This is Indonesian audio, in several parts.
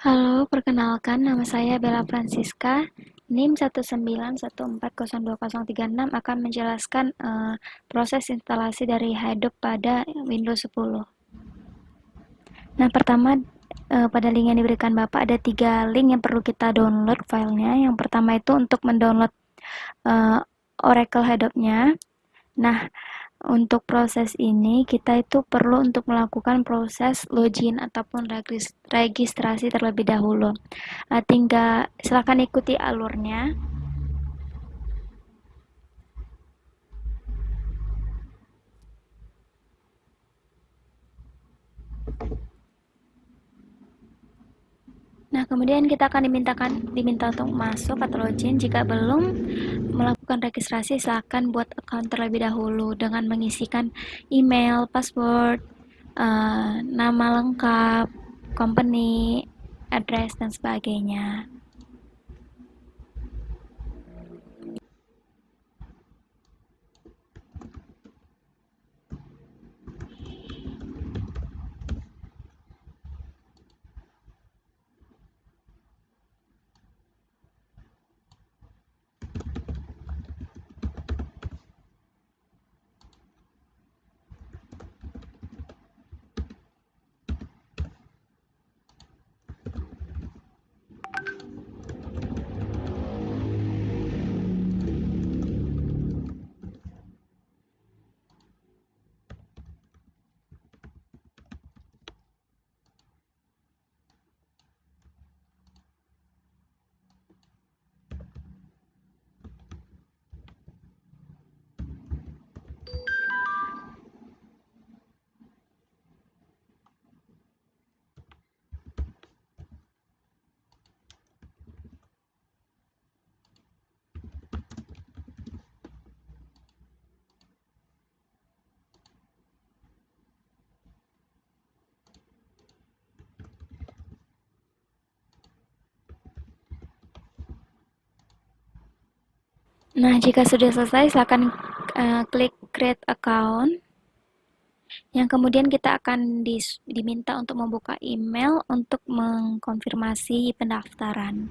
Halo, perkenalkan nama saya Bella Francisca. NIM 191402036 akan menjelaskan proses instalasi dari Hadoop pada Windows 10. Nah, pertama pada link yang diberikan Bapak ada 3 link yang perlu kita download filenya. Yang pertama itu untuk mendownload uh, Oracle Hadoop-nya. Nah, untuk proses ini kita itu perlu untuk melakukan proses login ataupun registrasi terlebih dahulu. Tinggal silakan ikuti alurnya. Nah, kemudian kita akan diminta untuk masuk atau login. Jika belum melakukan registrasi, silakan buat account terlebih dahulu dengan mengisikan email, password, nama lengkap, company, address, dan sebagainya. Nah, jika sudah selesai, silakan klik create account. Yang kemudian kita akan diminta untuk membuka email untuk mengkonfirmasi pendaftaran.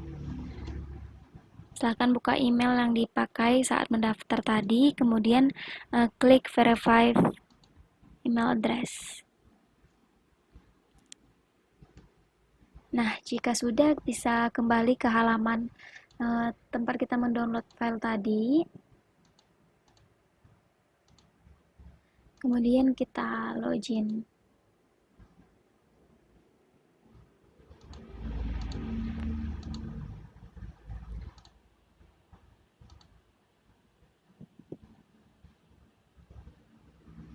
Silakan buka email yang dipakai saat mendaftar tadi, kemudian klik verify email address. Nah, jika sudah, bisa kembali ke halaman tempat kita mendownload file tadi. Kemudian kita login.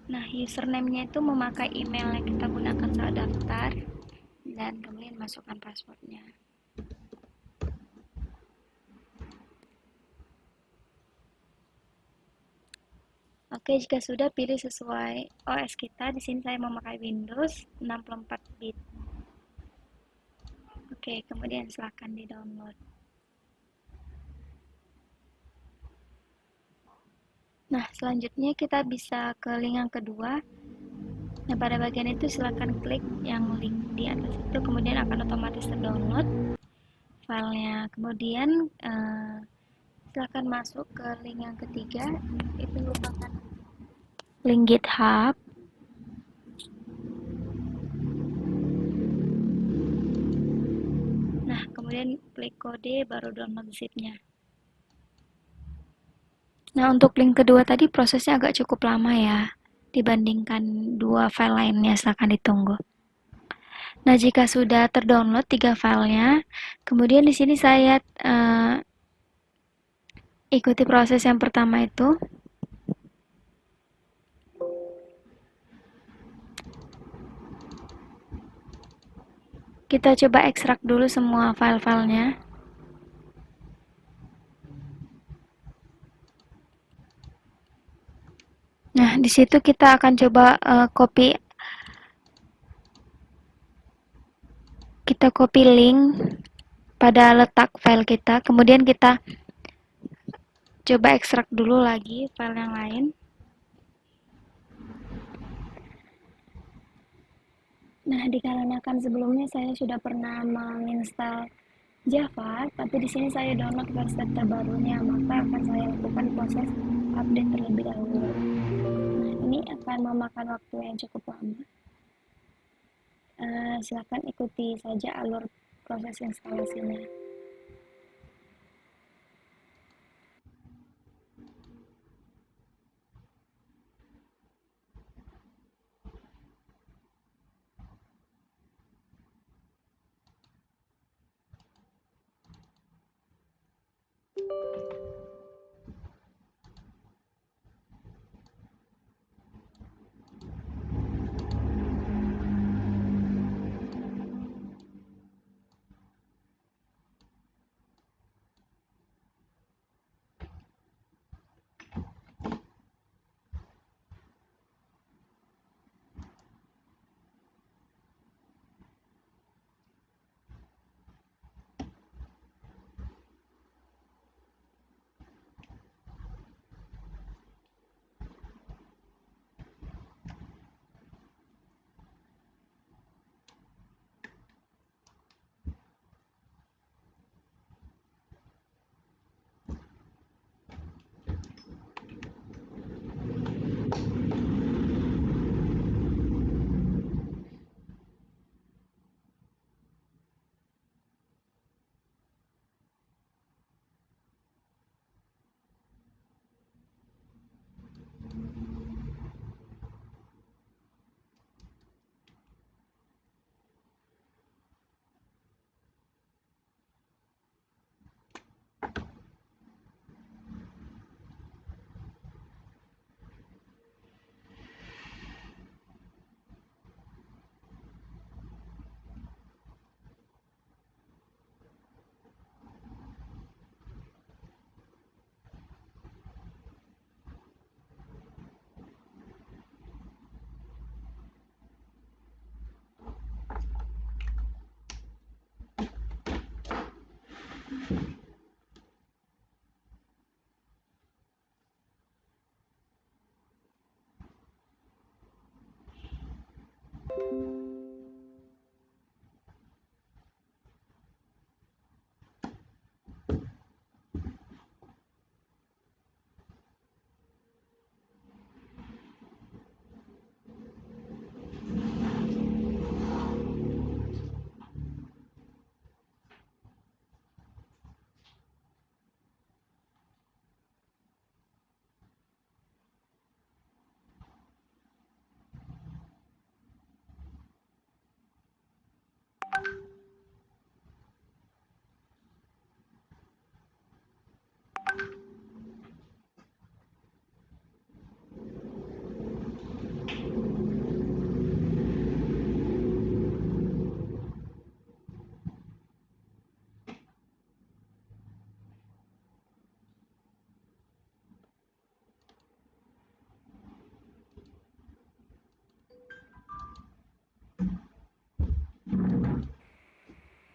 Nah, username-nya itu memakai email yang kita gunakan saat daftar, dan kemudian masukkan passwordnya. Oke, jika sudah, pilih sesuai OS kita. Di sini saya memakai Windows 64 bit. Oke, kemudian silakan di-download. Nah, selanjutnya kita bisa ke link yang kedua. Nah, pada bagian itu silakan klik yang link di atas itu, kemudian akan otomatis terdownload filenya. Kemudian silakan masuk ke link yang ketiga, itu merupakan link GitHub. Nah, kemudian klik kode baru download zip-nya. Nah, untuk link kedua tadi prosesnya agak cukup lama ya, dibandingkan dua file lainnya, silakan ditunggu. Nah, jika sudah terdownload 3 filenya, kemudian di sini saya ikuti proses yang pertama itu. Kita coba ekstrak dulu semua file-filenya. Nah, di situ kita akan coba copy link pada letak file kita, kemudian kita coba ekstrak dulu lagi file yang lain. Nah, dikarenakan sebelumnya saya sudah pernah menginstal Java, tapi di sini saya download versi terbarunya, maka akan saya lakukan proses update terlebih dahulu. Nah, ini akan memakan waktu yang cukup lama. Silakan ikuti saja alur proses instalasinya.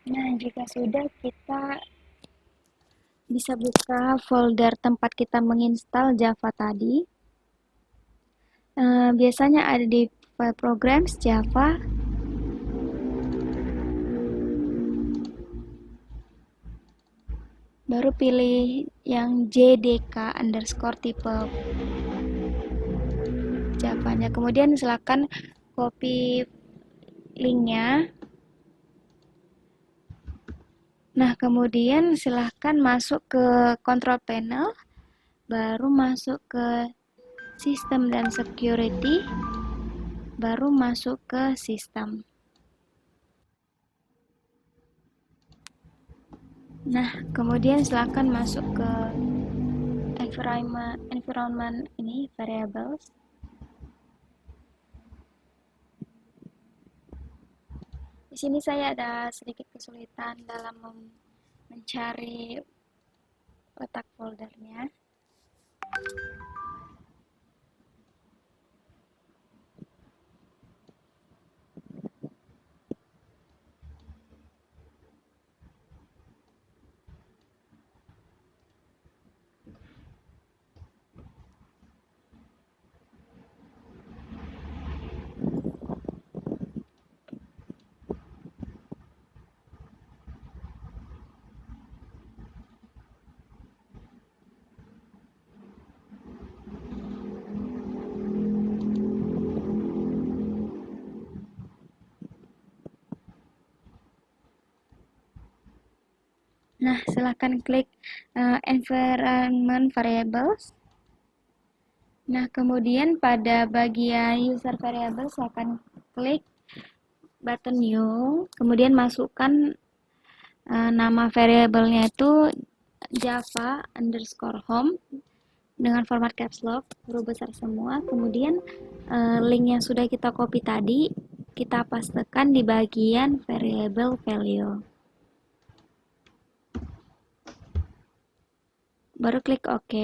Nah, jika sudah, kita bisa buka folder tempat kita menginstal Java tadi. Biasanya ada di file programs Java. Baru pilih yang JDK underscore tipe Javanya. Kemudian silakan copy linknya. Nah, kemudian silahkan masuk ke control panel, baru masuk ke sistem dan security, baru masuk ke sistem. Nah, kemudian silahkan masuk ke environment ini, variables. Di sini saya ada sedikit kesulitan dalam mencari letak foldernya. Nah, silahkan klik environment variables. Nah, kemudian pada bagian user variable silahkan klik button new, kemudian masukkan nama variabelnya itu java underscore home dengan format caps lock, huruf besar semua. Kemudian link yang sudah kita copy tadi kita pastekan di bagian variable value. Baru klik OK.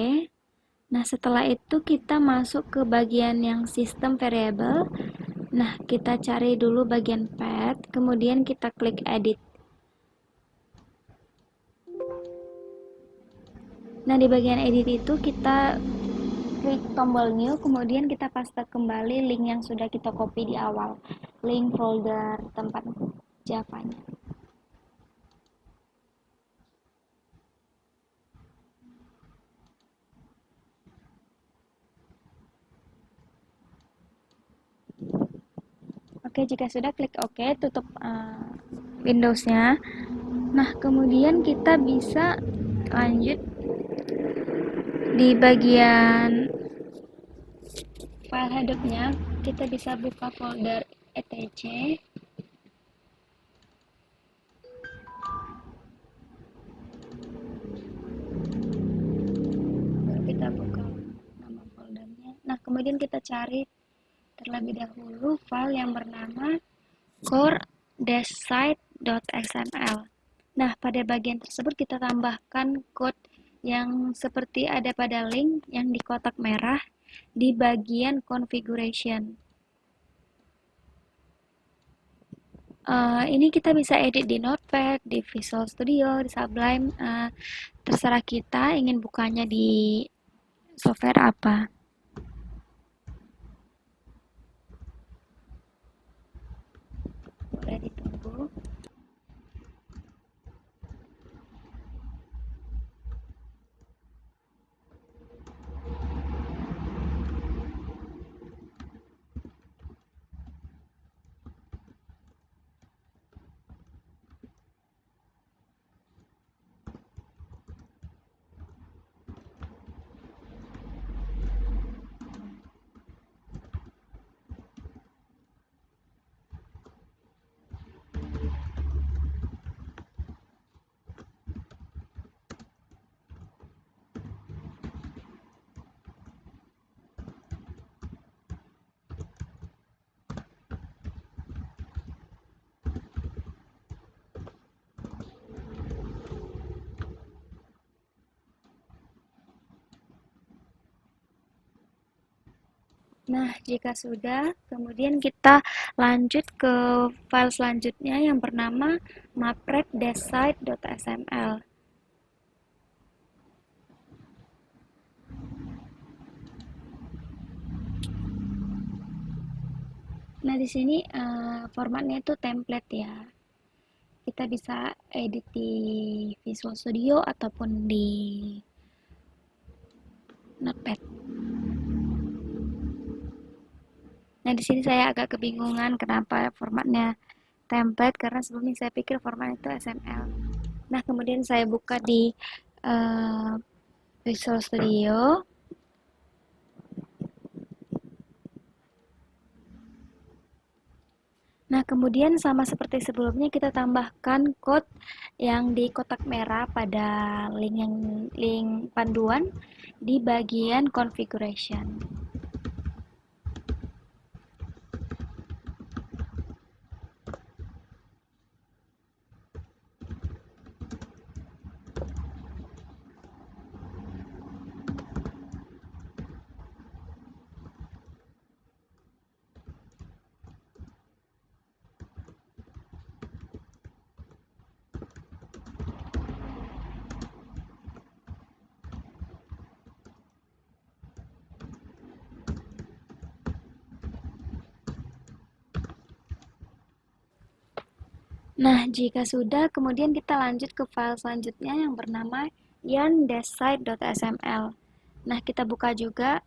Nah, setelah itu kita masuk ke bagian yang sistem variable. Nah, kita cari dulu bagian path, kemudian kita klik edit. Nah, di bagian edit itu kita klik tombol new, kemudian kita paste kembali link yang sudah kita copy di awal, link folder tempat Java-nya. Oke, jika sudah klik OK, tutup Windows-nya. Nah, kemudian kita bisa lanjut di bagian file header-nya, kita bisa buka folder etc. Baru kita buka nama foldernya. Nah, kemudian kita cari terlebih dahulu file yang bernama core-site.xml. Nah, pada bagian tersebut kita tambahkan code yang seperti ada pada link yang di kotak merah di bagian configuration. Ini kita bisa edit di Notepad, di Visual Studio, di Sublime. Terserah kita ingin bukanya di software apa. Boleh ditunggu. Nah, jika sudah, kemudian kita lanjut ke file selanjutnya yang bernama mapred-site.xml. Nah, di sini formatnya itu template ya. Kita bisa edit di Visual Studio ataupun di Notepad. Nah, di sini saya agak kebingungan kenapa formatnya template, karena sebelumnya saya pikir formatnya itu XML. Nah, kemudian saya buka di Visual Studio. Nah, kemudian sama seperti sebelumnya kita tambahkan code yang di kotak merah pada link panduan di bagian configuration. Nah, jika sudah, kemudian kita lanjut ke file selanjutnya yang bernama yarn-site.xml. Nah, kita buka juga.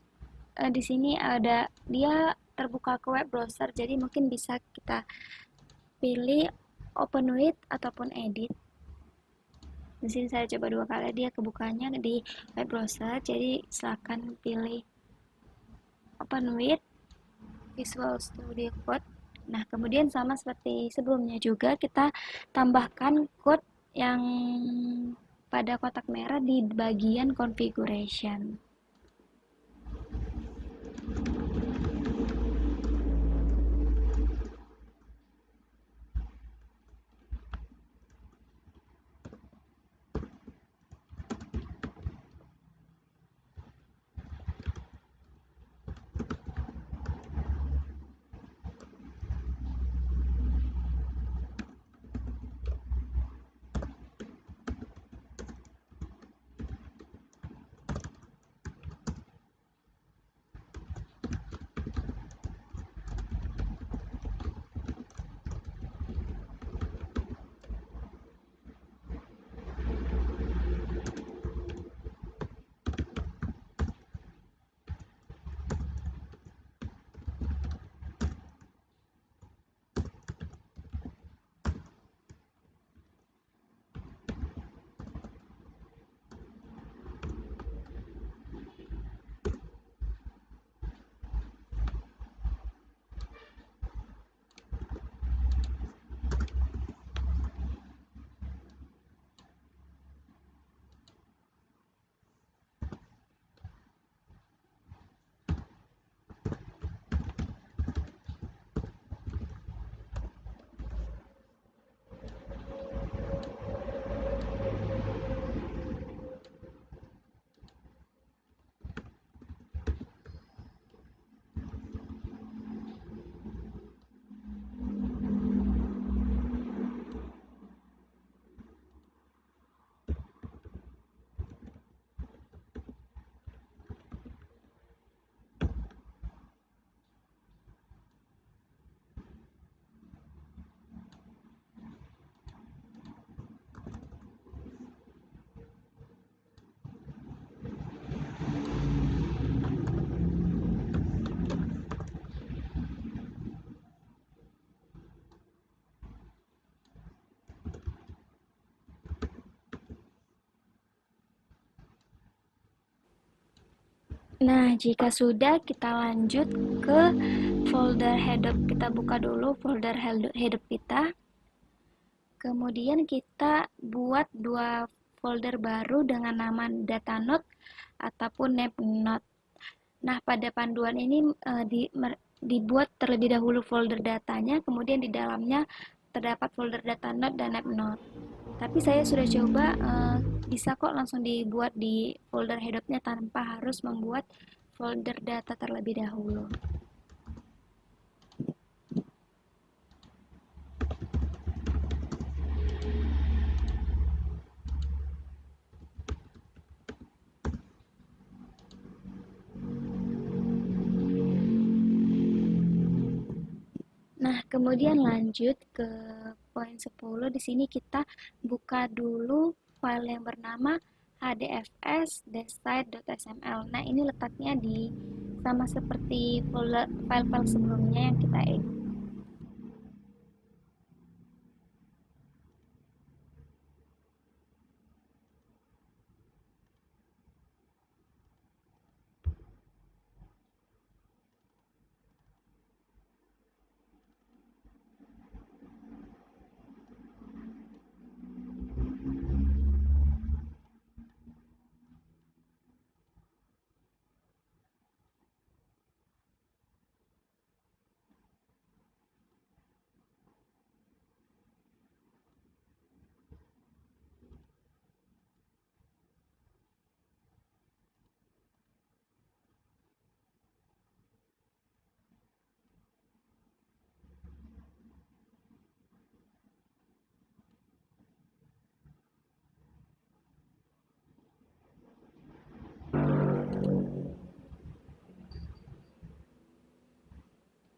Di sini ada dia terbuka ke web browser, jadi mungkin bisa kita pilih open with ataupun edit. Di sini saya coba 2 kali, dia kebukanya di web browser. Jadi silakan pilih Open with Visual Studio Code. Nah, kemudian sama seperti sebelumnya juga kita tambahkan code yang pada kotak merah di bagian configuration. Nah, jika sudah, kita lanjut ke folder header. Kita buka dulu folder header kita. Kemudian kita buat 2 folder baru dengan nama datanode ataupun napnode. Nah, pada panduan ini dibuat terlebih dahulu folder datanya, kemudian di dalamnya terdapat folder datanode dan napnode. Tapi saya sudah coba, bisa kok langsung dibuat di folder header-nya tanpa harus membuat folder data terlebih dahulu. Nah, kemudian lanjut ke poin 10. Di sini kita buka dulu file yang bernama hdfs-site.xml. Nah, ini letaknya di sama seperti file-file sebelumnya yang kita edit.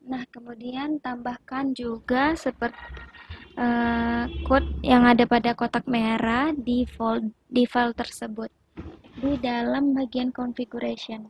Nah, kemudian tambahkan juga seperti code yang ada pada kotak merah di file tersebut di dalam bagian configuration.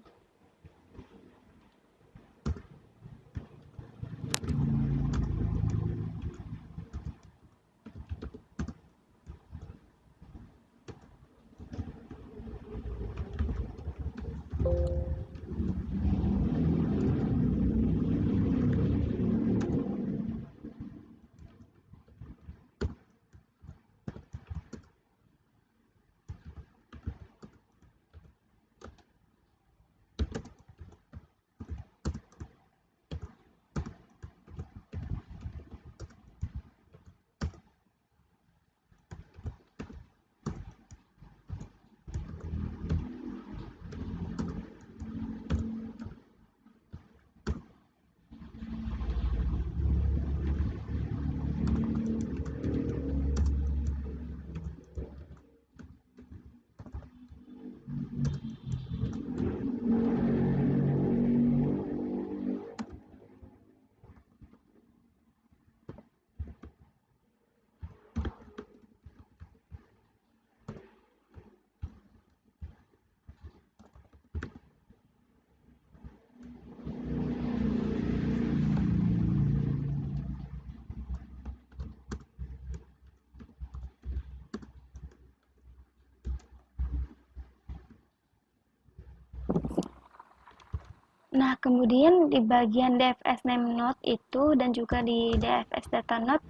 Nah, kemudian di bagian DFS name node itu dan juga di DFS data node,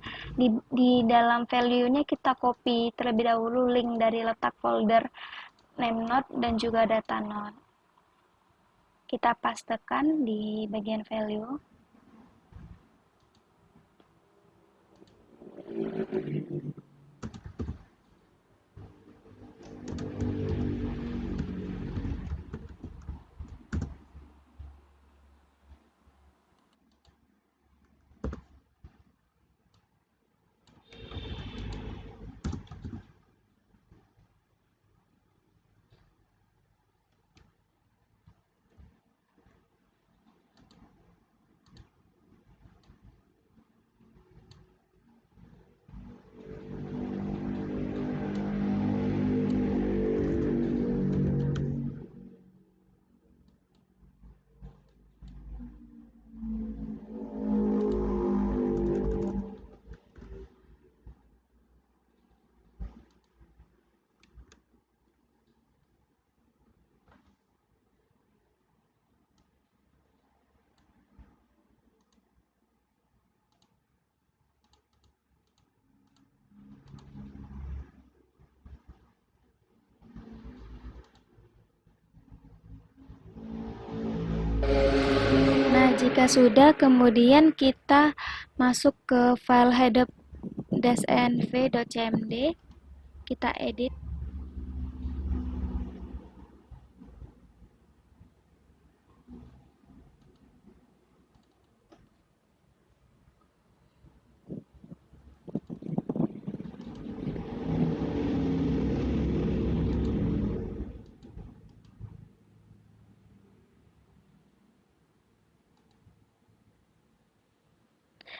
di dalam value-nya kita copy terlebih dahulu link dari letak folder name node dan juga data node. Kita pastekan di bagian value. Nah, jika sudah, kemudian kita masuk ke file header-nv.cmd, kita edit.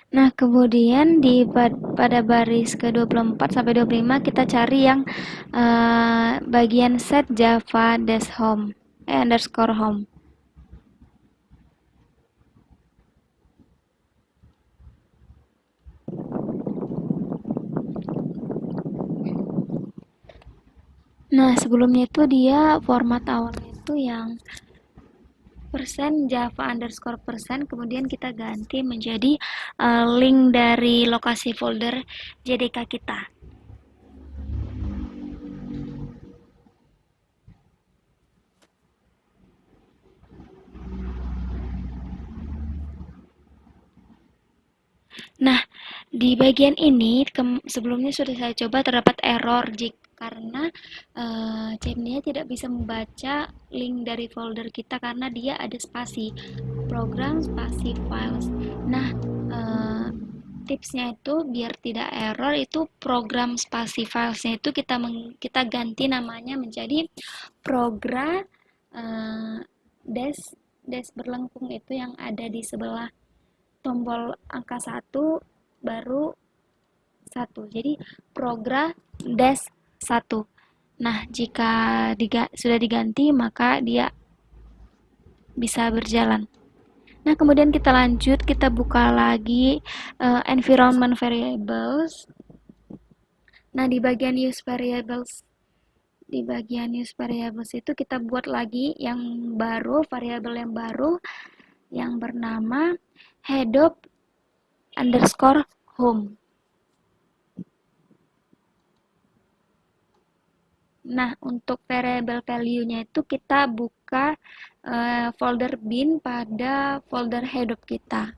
Nah, kemudian pada baris ke-24 sampai 25 kita cari yang bagian set java dash home underscore home. Nah, sebelumnya itu dia format awalnya itu yang persen java underscore persen, kemudian kita ganti menjadi link dari lokasi folder JDK kita. Nah, di bagian ini sebelumnya sudah saya coba terdapat error karena CMD-nya tidak bisa membaca link dari folder kita karena dia ada spasi program spasi files. Nah, tipsnya itu biar tidak error itu program spasi filesnya itu kita ganti namanya menjadi program dash dash berlengkung itu yang ada di sebelah tombol angka 1 baru 1. Jadi program dash 1. Nah, jika sudah diganti maka dia bisa berjalan. Nah, kemudian kita lanjut, kita buka lagi environment variables. Nah, di bagian use variables itu kita buat lagi yang baru, variabel yang baru yang bernama header underscore home. Nah, untuk variable value-nya itu kita buka folder bin pada folder header kita.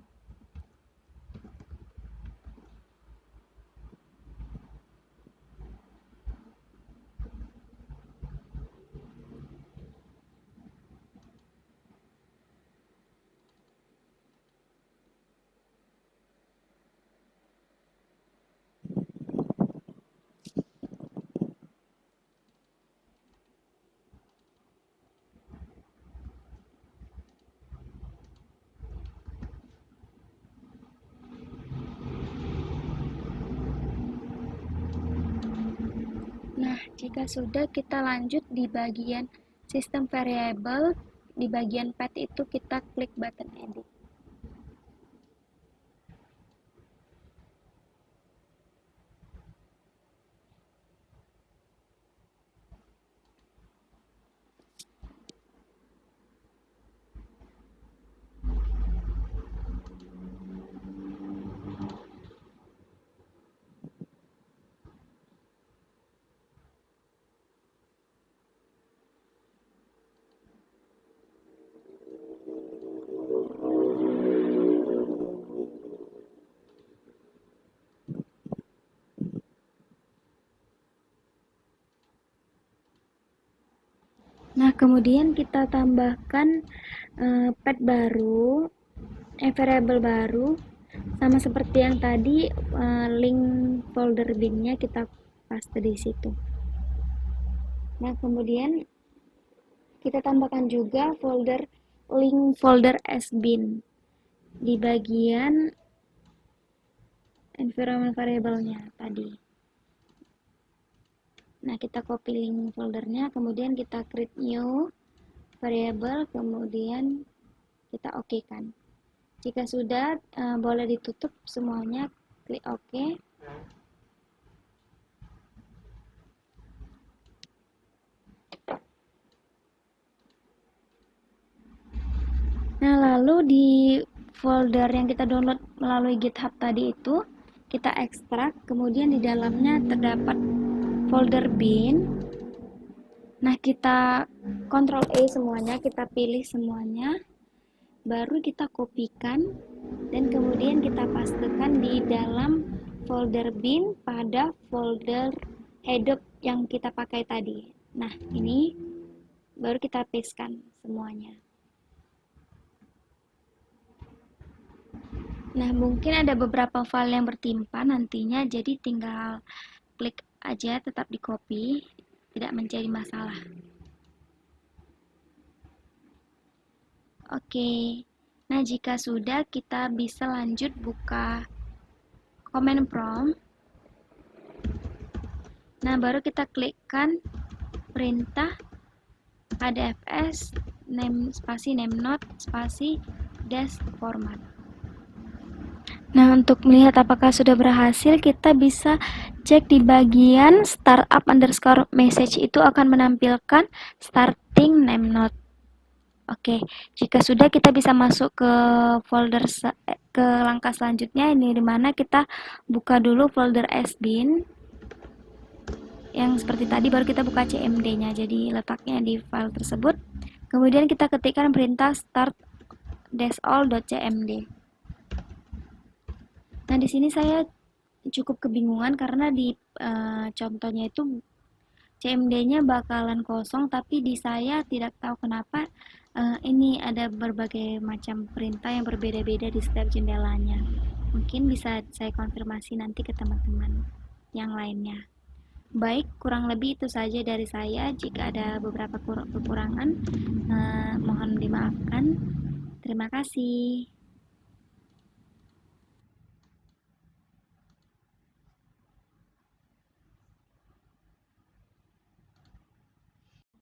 Nah, jika sudah kita lanjut di bagian sistem variable, di bagian path itu kita klik button edit. Nah, kemudian kita tambahkan pad baru, variable baru, sama seperti yang tadi, link folder binnya kita paste di situ. Nah, kemudian kita tambahkan juga link folder sbin di bagian environment variable-nya tadi. Nah, kita copy link foldernya, kemudian kita create new variable, kemudian kita oke kan. Jika sudah, boleh ditutup semuanya, klik OK. Nah, lalu di folder yang kita download melalui GitHub tadi itu, kita ekstrak, kemudian di dalamnya terdapat folder bin. Nah, kita Ctrl E semuanya, kita pilih semuanya, baru kita kopikan, dan kemudian kita pastekan di dalam folder bin pada folder Hadoop yang kita pakai tadi. Nah, ini baru kita pastekan semuanya. Nah, mungkin ada beberapa file yang bertimpa nantinya, jadi tinggal klik aja, tetap di copy, tidak menjadi masalah. Oke, nah jika sudah, kita bisa lanjut buka command prompt. Nah, baru kita klikkan perintah hdfs name spasi namenode spasi dash format. Nah, untuk melihat apakah sudah berhasil, kita bisa cek di bagian startup underscore message, itu akan menampilkan starting name node. Oke, jika sudah, kita bisa masuk ke ke langkah selanjutnya, ini dimana kita buka dulu folder sbin yang seperti tadi, baru kita buka cmd-nya, jadi letaknya di file tersebut. Kemudian kita ketikkan perintah start-all.cmd. Nah, di sini saya cukup kebingungan karena di contohnya itu CMD-nya bakalan kosong, tapi di saya tidak tahu kenapa ini ada berbagai macam perintah yang berbeda-beda di setiap jendelanya. Mungkin bisa saya konfirmasi nanti ke teman-teman yang lainnya. Baik, kurang lebih itu saja dari saya. Jika ada beberapa kekurangan, mohon dimaafkan. Terima kasih.